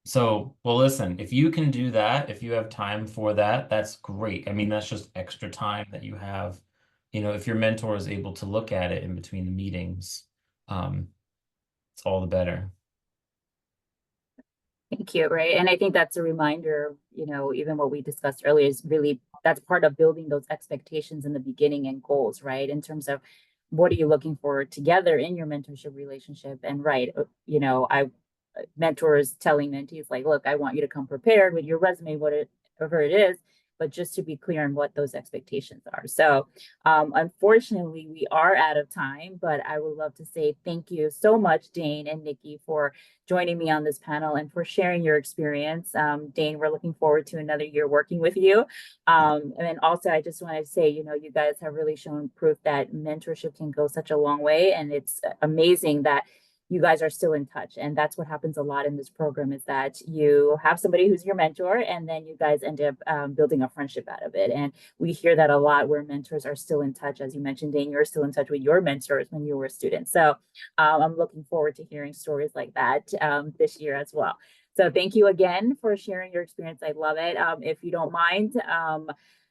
Speaker 5: So, well, listen, if you can do that, if you have time for that, that's great. I mean, that's just extra time that you have. If your mentor is able to look at it in between the meetings, um, it's all the better.
Speaker 1: Thank you, right? And I think that's a reminder, even what we discussed earlier is really that's part of building those expectations in the beginning and goals, right? In terms of what are you looking for together in your mentorship relationship? And right, I mentors telling mentees like, look, I want you to come prepared with your resume, whatever it is. but just to be clear on what those expectations are. So unfortunately, we are out of time, but I would love to say thank you so much, Dane and Nikki, for joining me on this panel and for sharing your experience. Dane, we're looking forward to another year working with you. And then also, I just want to say, you know, you guys have really shown proof that mentorship can go such a long way. And it's amazing that you guys are still in touch. And that's what happens a lot in this program, is that you have somebody who's your mentor, and then you guys end up building a friendship out of it. And we hear that a lot, where mentors are still in touch. As you mentioned, Dane, you're still in touch with your mentors when you were a student. So I'm looking forward to hearing stories like that this year as well. So thank you again for sharing your experience. I love it. If you don't mind,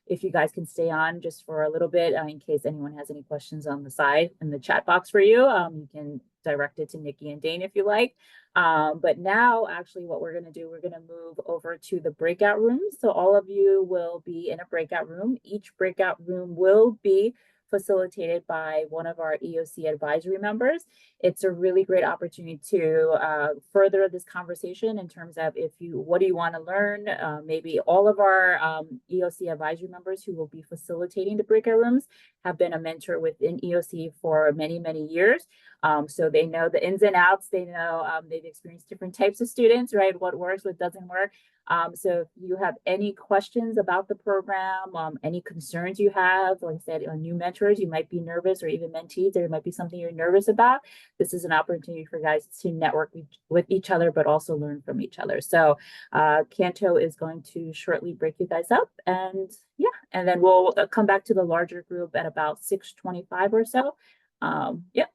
Speaker 1: if you guys can stay on just for a little bit, in case anyone has any questions on the side in the chat box for you, you can direct it to Nikki and Dane if you like. But now, actually, what we're going to do, we're going to move over to the breakout rooms. So all of you will be in a breakout room. Each breakout room will be facilitated by one of our EOC advisory members. It's a really great opportunity to further this conversation in terms of what do you want to learn? Maybe all of our EOC advisory members who will be facilitating the breakout rooms have been a mentor within EOC for many, many years. So they know the ins and outs. They know they've experienced different types of students, right? What works, what doesn't work. So if you have any questions about the program, any concerns you have, like I said, on new mentors, you might be nervous, or even mentees, there might be something you're nervous about. This is an opportunity for guys to network with each other, but also learn from each other. So Canto is going to shortly break you guys up, and yeah, and then we'll come back to the larger group at about 6:25 or so. Yeah,